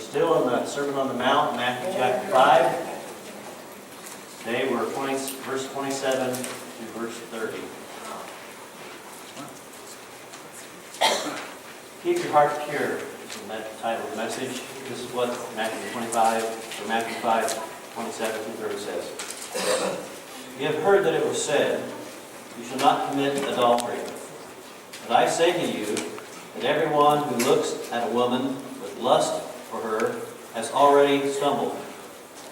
still in the Sermon on the Mount, Matthew chapter 5. Today we're verse 27 to verse 30. Keep your heart pure is the title of the message. This is what Matthew 5, 27 through 30 says. You have heard that it was said, you shall not commit adultery. But I say to you that everyone who looks at a woman with lust for her has already stumbled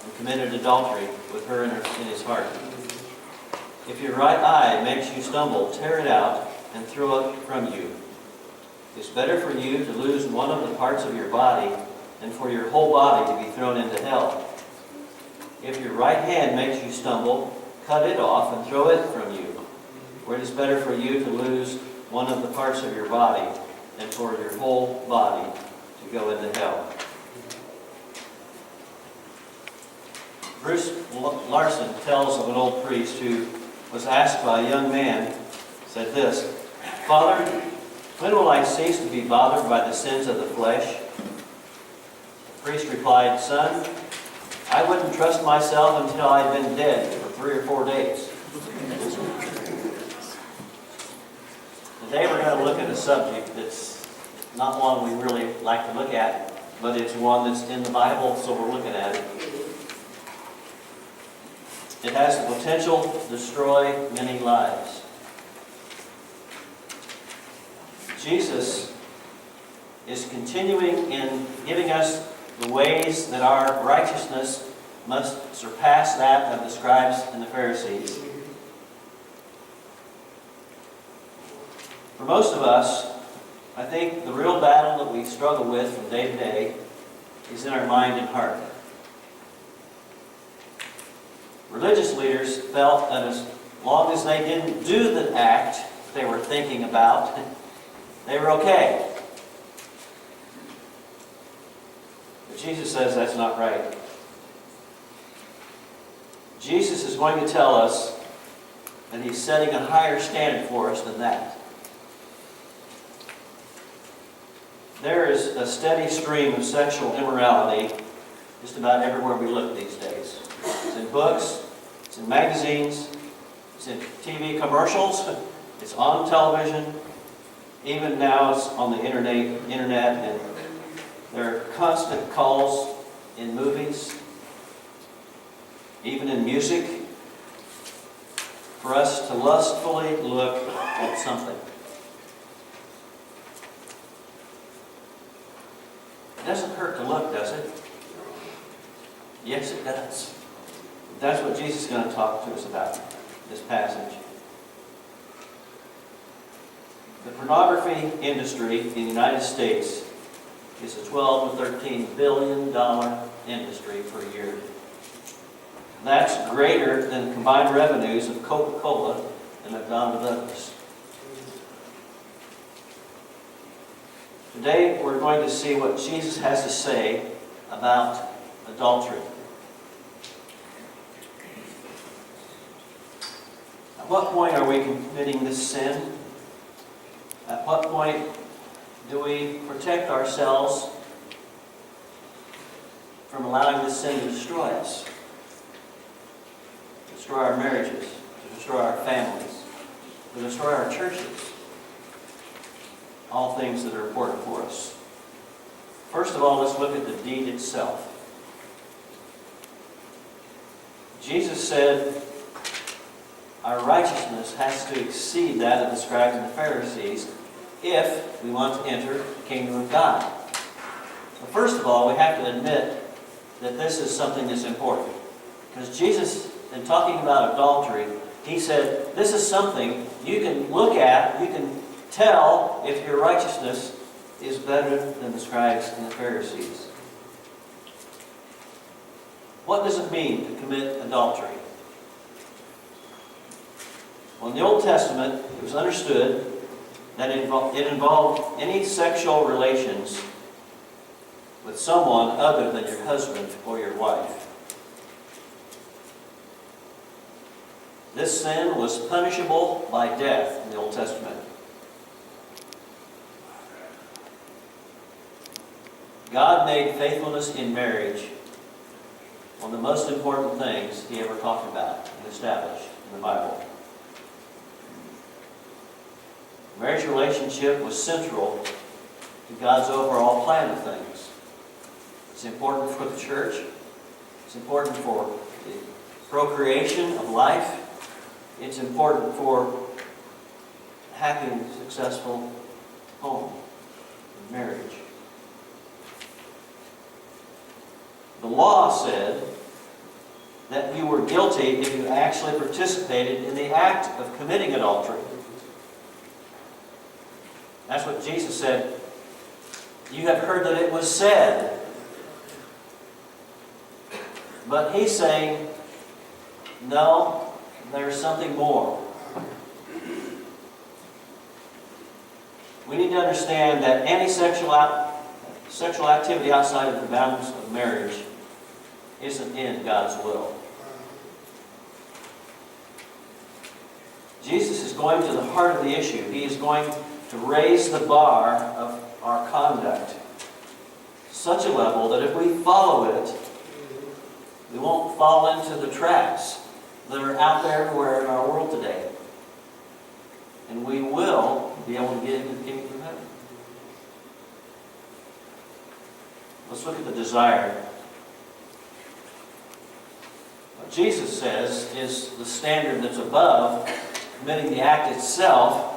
and committed adultery with her in his heart. If your right eye makes you stumble, tear it out and throw it from you. It's better for you to lose one of the parts of your body than for your whole body to be thrown into hell. If your right hand makes you stumble, cut it off and throw it from you. For it is better for you to lose one of the parts of your body than for your whole body to go into hell. Bruce Larson tells of an old priest who was asked by a young man, said this, "Father, when will I cease to be bothered by the sins of the flesh?" The priest replied, "Son, I wouldn't trust myself until I'd been dead for 3 or 4 days." Today we're going to look at a subject that's not one we really like to look at, but it's one that's in the Bible, so we're looking at it. It has the potential to destroy many lives. Jesus is continuing in giving us the ways that our righteousness must surpass that of the scribes and the Pharisees. For most of us, I think the real battle that we struggle with from day to day is in our mind and heart. Religious leaders felt that as long as they didn't do the act they were thinking about, they were okay. But Jesus says that's not right. Jesus is going to tell us that He's setting a higher standard for us than that. There is a steady stream of sexual immorality just about everywhere we look these days. It's in books, it's in magazines, it's in TV commercials, it's on television, even now it's on the internet, and there are constant calls in movies, even in music, for us to lustfully look at something. It doesn't hurt to look, does it? Yes, it does. That's what Jesus is going to talk to us about in this passage. The pornography industry in the United States is a $12 to $13 billion industry per year. That's greater than the combined revenues of Coca-Cola and McDonnell Douglas. Today we're going to see what Jesus has to say about adultery. At what point are we committing this sin? At what point do we protect ourselves from allowing this sin to destroy us? To destroy our marriages, to destroy our families, to destroy our churches. All things that are important for us. First of all, let's look at the deed itself. Jesus said our righteousness has to exceed that of the scribes and the Pharisees if we want to enter the kingdom of God. So first of all, we have to admit that this is something that's important. Because Jesus, in talking about adultery, He said, this is something you can look at, you can tell if your righteousness is better than the scribes and the Pharisees. What does it mean to commit adultery? Well, in the Old Testament, it was understood that it involved any sexual relations with someone other than your husband or your wife. This sin was punishable by death in the Old Testament. God made faithfulness in marriage one of the most important things He ever talked about and established in the Bible. The marriage relationship was central to God's overall plan of things. It's important for the church. It's important for the procreation of life. It's important for a happy and successful home and marriage. The law said that you were guilty if you actually participated in the act of committing adultery. That's what Jesus said. You have heard that it was said. But He's saying, no, there's something more. We need to understand that any sexual activity outside of the bounds of marriage isn't in God's will. Jesus is going to the heart of the issue. He is going to raise the bar of our conduct to such a level that if we follow it, we won't fall into the traps that are out there everywhere in our world today. And we will be able to get into the kingdom of heaven. Let's look at the desire. What Jesus says is the standard that's above committing the act itself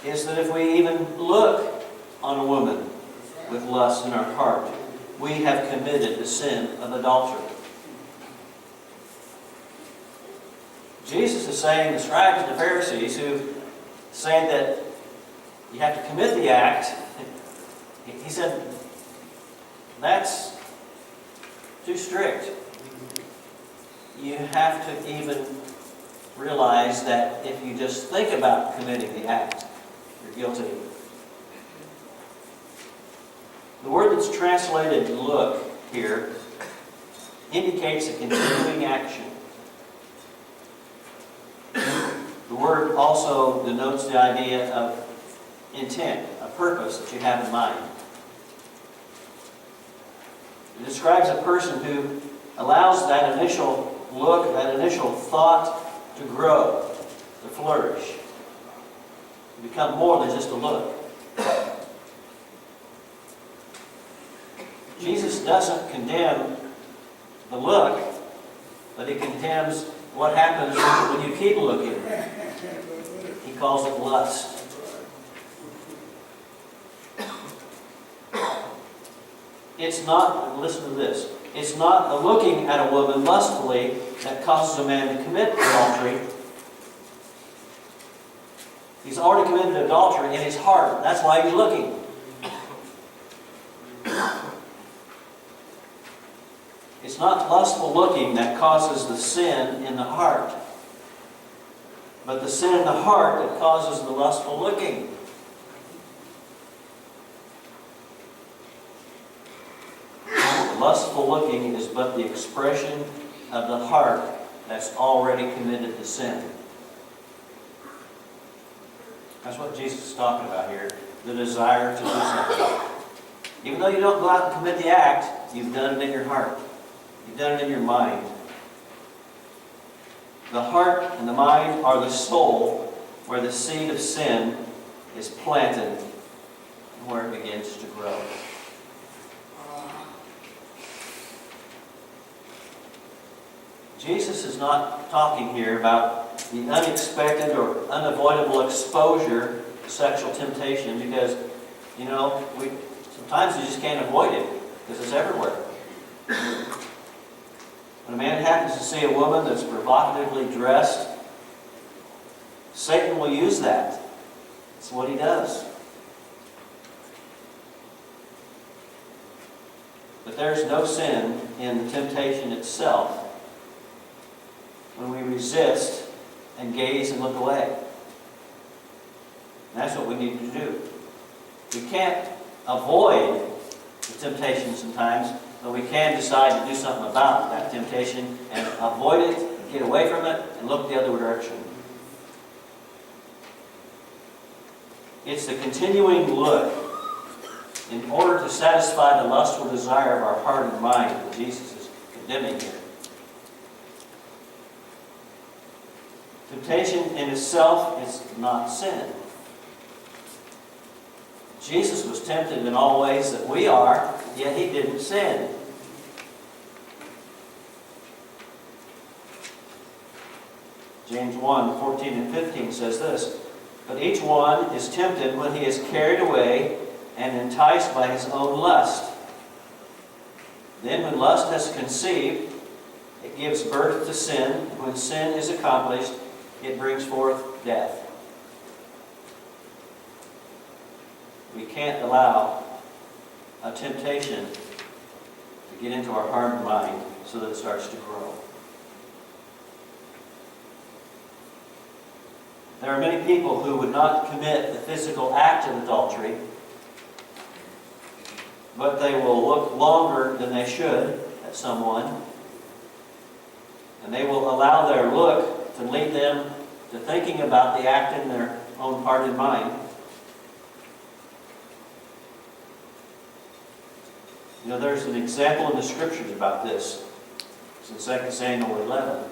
is that if we even look on a woman with lust in our heart, we have committed the sin of adultery. Jesus is saying, the scribes and the Pharisees who say that you have to commit the act, He said, that's too strict. You have to even realize that if you just think about committing the act, you're guilty. The word that's translated look here indicates a continuing action. The word also denotes the idea of intent, a purpose that you have in mind. It describes a person who allows that initial look, that initial thought to grow, to flourish, to become more than just a look. Jesus doesn't condemn the look, but He condemns what happens when you keep looking. He calls it lust. It's not, listen to this, it's not the looking at a woman lustfully that causes a man to commit adultery. He's already committed adultery in his heart. That's why he's looking. It's not lustful looking that causes the sin in the heart, but the sin in the heart that causes the lustful looking. Lustful looking is but the expression of the heart that's already committed to sin. That's what Jesus is talking about here. The desire to do something. Even though you don't go out and commit the act, you've done it in your heart. You've done it in your mind. The heart and the mind are the soul where the seed of sin is planted and where it begins to grow. Jesus is not talking here about the unexpected or unavoidable exposure to sexual temptation because, sometimes you just can't avoid it because it's everywhere. When a man happens to see a woman that's provocatively dressed, Satan will use that. That's what he does. But there's no sin in the temptation itself when we resist and gaze and look away. And that's what we need to do. We can't avoid the temptation sometimes, but we can decide to do something about that temptation and avoid it, get away from it, and look the other direction. It's the continuing look in order to satisfy the lustful desire of our heart and mind that Jesus is condemning here. Temptation in itself is not sin. Jesus was tempted in all ways that we are, yet he didn't sin. James 1:14 and 15 says this, "But each one is tempted when he is carried away and enticed by his own lust. Then when lust has conceived, it gives birth to sin. And when sin is accomplished, it brings forth death." We can't allow a temptation to get into our heart and mind so that it starts to grow. There are many people who would not commit the physical act of adultery, but they will look longer than they should at someone, and they will allow their look to lead them to thinking about the act in their own heart and mind. You know, there's an example in the Scriptures about this. It's in 2 Samuel 11.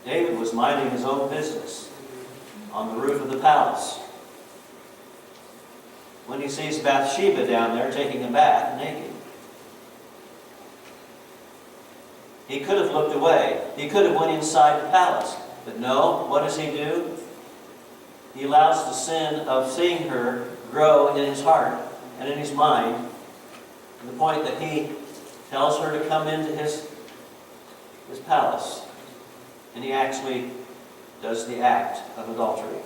David was minding his own business on the roof of the palace when he sees Bathsheba down there taking a bath naked. He could have looked away. He could have went inside the palace. But no, what does he do? He allows the sin of seeing her grow in his heart and in his mind to the point that he tells her to come into his palace. And he actually does the act of adultery.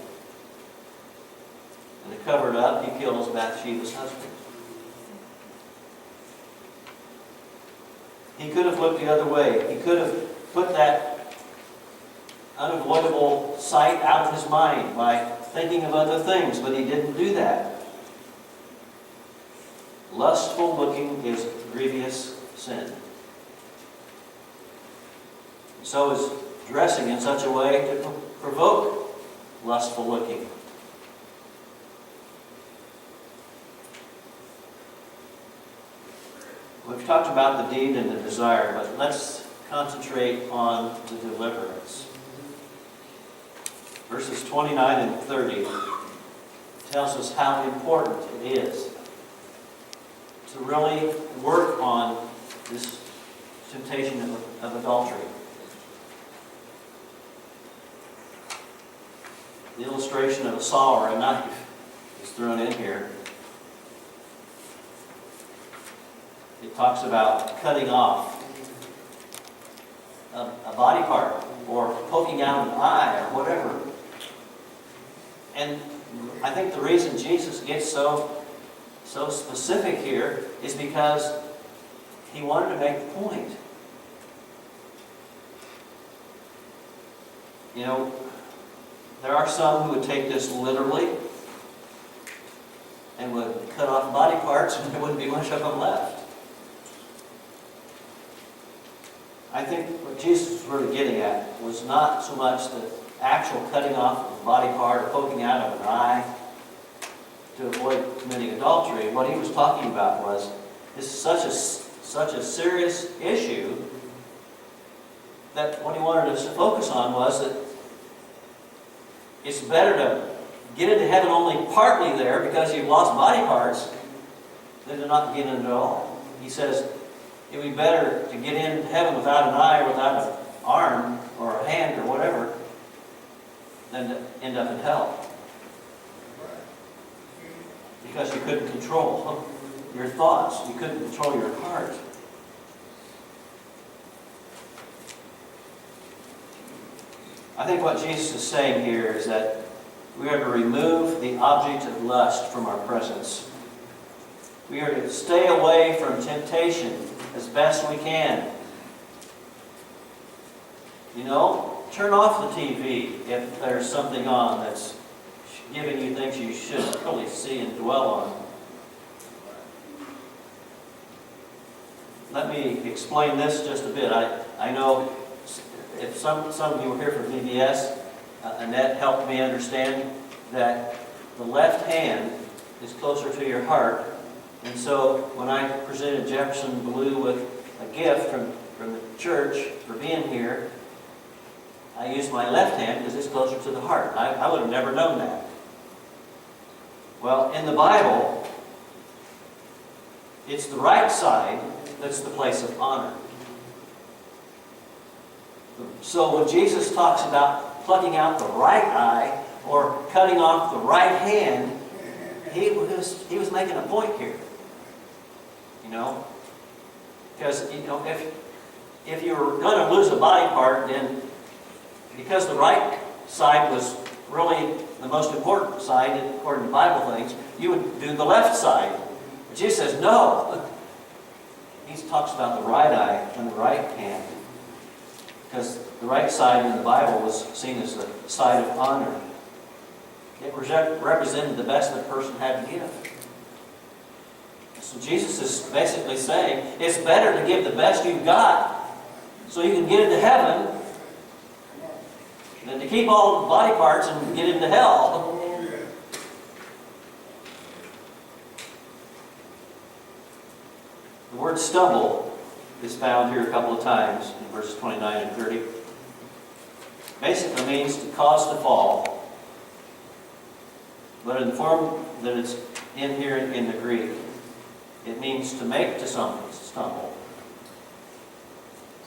And to cover it up, he kills Bathsheba's husband. He could have looked the other way. He could have put that unavoidable sight out of his mind by thinking of other things, but he didn't do that. Lustful looking is grievous sin. So is dressing in such a way to provoke lustful looking. We've talked about the deed and the desire, but let's concentrate on the deliverance. Verses 29 and 30 tells us how important it is to really work on this temptation of adultery. The illustration of a saw or a knife is thrown in here. It talks about cutting off a body part or poking out an eye or whatever. And I think the reason Jesus gets so specific here is because he wanted to make the point. You know, there are some who would take this literally and would cut off body parts and there wouldn't be much of them left. I think what Jesus was really getting at was not so much the actual cutting off of a body part or poking out of an eye to avoid committing adultery. What he was talking about was this is such a serious issue that what he wanted us to focus on was that it's better to get into heaven only partly there because you've lost body parts than to not get into it all. He says it would be better to get into heaven without an eye or without an arm or a hand or whatever than to end up in hell. Because you couldn't control your thoughts. You couldn't control your heart. I think what Jesus is saying here is that we are to remove the object of lust from our presence. We are to stay away from temptation as best we can. You know, turn off the TV if there's something on that's giving you things you shouldn't really see and dwell on. Let me explain this just a bit. I know if some of you were here from VBS, Annette helped me understand that the left hand is closer to your heart. And so when I presented Jefferson Blue with a gift from the church for being here, I used my left hand because it's closer to the heart. I would have never known that. Well, in the Bible, it's the right side that's the place of honor. So when Jesus talks about plucking out the right eye or cutting off the right hand, he was making a point here. You know? Because, you know, if you were going to lose a body part, then because the right side was really the most important side, according to Bible things, you would do the left side. But Jesus says, no. He talks about the right eye and the right hand. Because the right side in the Bible was seen as the side of honor. It represented the best that person had to give. So Jesus is basically saying, it's better to give the best you've got so you can get into heaven than to keep all the body parts and get into hell. The word stumble is found here a couple of times in verses 29 and 30. Basically means to cause to fall. But in the form that it's in here in the Greek, it means to make to stumble.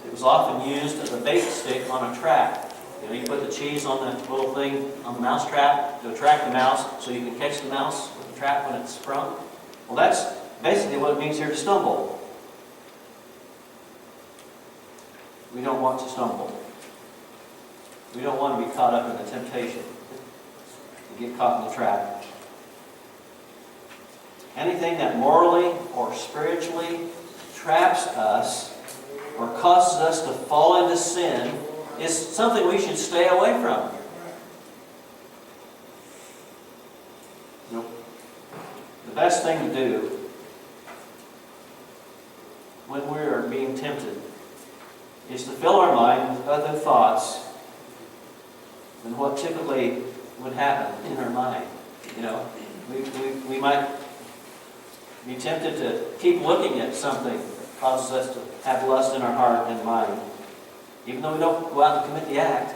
It was often used as a bait stick on a trap. You know, you put the cheese on the little thing on the mouse trap to attract the mouse so you can catch the mouse with the trap when it's sprung. Well, that's basically what it means here to stumble. We don't want to stumble. We don't want to be caught up in the temptation to get caught in the trap. Anything that morally or spiritually traps us or causes us to fall into sin is something we should stay away from. You know, the best thing to do when we are being tempted is to fill our mind with other thoughts than what typically would happen in our mind. You know, we might be tempted to keep looking at something that causes us to have lust in our heart and mind. Even though we don't go out and commit the act,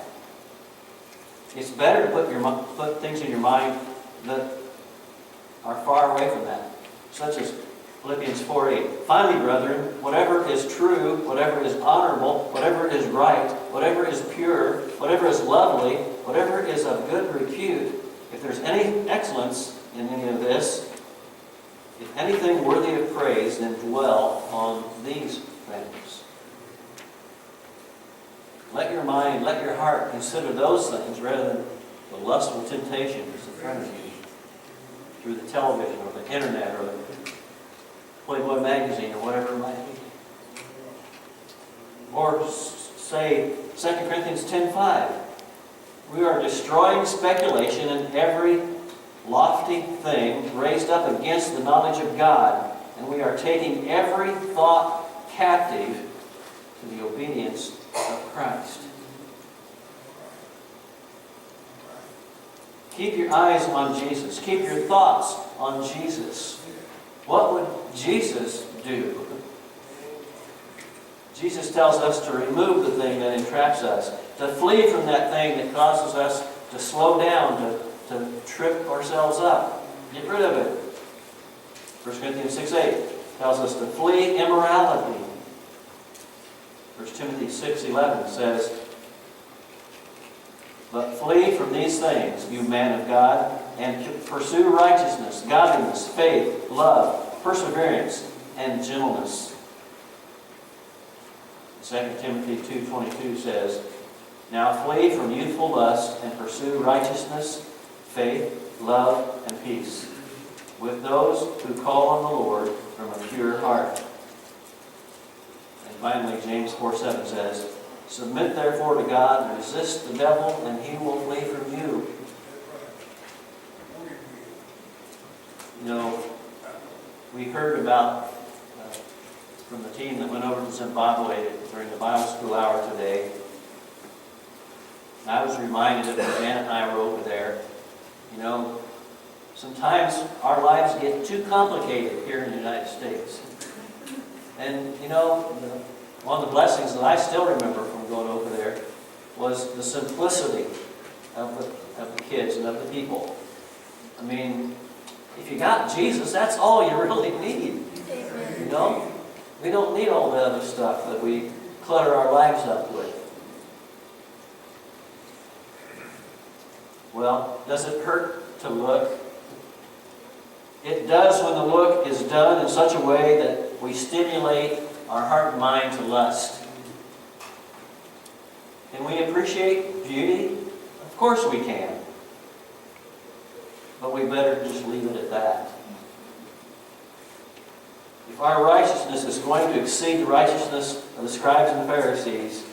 it's better to put things in your mind that are far away from that, such as Philippians 4:8. Finally, brethren, whatever is true, whatever is honorable, whatever is right, whatever is pure, whatever is lovely, whatever is of good repute, if there's any excellence in any of this, if anything worthy of praise, then dwell on these things. Let your mind, let your heart consider those things rather than the lustful temptations in front of you through the television or the internet or the Playboy magazine or whatever it might be. Or say 2 Corinthians 10:5. We are destroying speculation and every lofty thing raised up against the knowledge of God, and we are taking every thought captive to the obedience of Christ. Keep your eyes on Jesus. Keep your thoughts on Jesus. What would Jesus do? Jesus tells us to remove the thing that entraps us, to flee from that thing that causes us to slow down, to trip ourselves up. Get rid of it. 1 Corinthians 6:8 tells us to flee immorality. 1 Timothy 6:11 says, but flee from these things, you man of God, and pursue righteousness, godliness, faith, love, perseverance, and gentleness. 2 Timothy 2:22 says, now flee from youthful lust and pursue righteousness, faith, love, and peace, with those who call on the Lord from a pure heart. And finally, James 4:7 says, submit therefore to God, and resist the devil, and he will flee from you. You know, we heard about from the team that went over to Zimbabwe during the Bible school hour today. And I was reminded of when Janet and I were over there. You know, Sometimes our lives get too complicated here in the United States. And you know, one of the blessings that I still remember from going over there was the simplicity of the kids and of the people. I mean, if you got Jesus, that's all you really need. You know? We don't need all the other stuff that we clutter our lives up with. Well, does it hurt to look? It does when the look is done in such a way that we stimulate our heart and mind to lust. Can we appreciate beauty? Of course we can. But we better just leave it at that. If our righteousness is going to exceed the righteousness of the scribes and the Pharisees,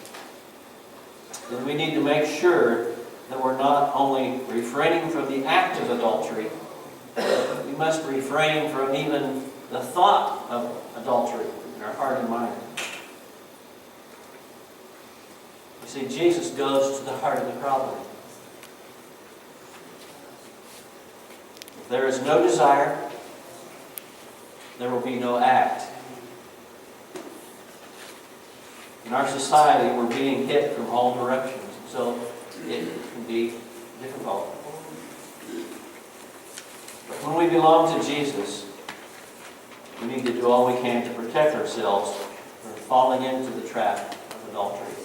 then we need to make sure that we're not only refraining from the act of adultery, we must refrain from even the thought of adultery in our heart and mind. You see, Jesus goes to the heart of the problem. If there is no desire, there will be no act. In our society, we're being hit from all directions, so it can be difficult. But when we belong to Jesus, we need to do all we can to protect ourselves from falling into the trap of adultery.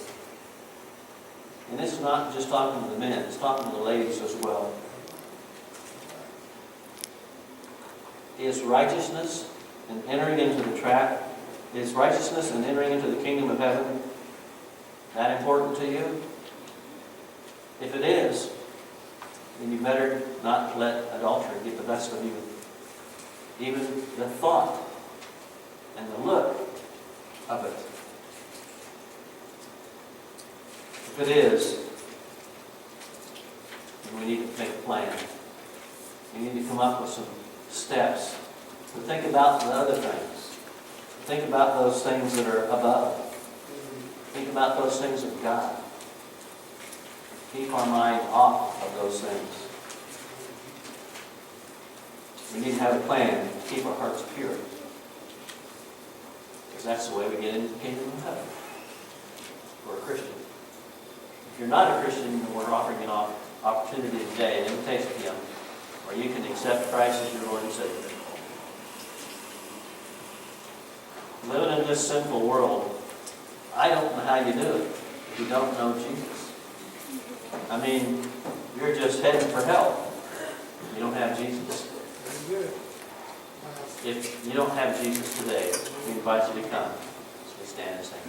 And this is not just talking to the men, it's talking to the ladies as well. Is righteousness and entering into the trap, is righteousness and entering into the kingdom of heaven that important to you? If it is, then you better not let adultery get the best of you. Even the thought and the look of it. If it is, then we need to make a plan. We need to come up with some steps to think about the other things. To think about those things that are above. Think about those things of God. Keep our mind off of those things. We need to have a plan to keep our hearts pure. Because that's the way we get into the kingdom of heaven. For a Christian. If you're not a Christian, then we're offering an opportunity today, an invitation to Him, where you can accept Christ as your Lord and Savior. Living in this sinful world, I don't know how you do it if you don't know Jesus. I mean, you're just heading for hell if you don't have Jesus. If you don't have Jesus today, we invite you to come as we stand and sing.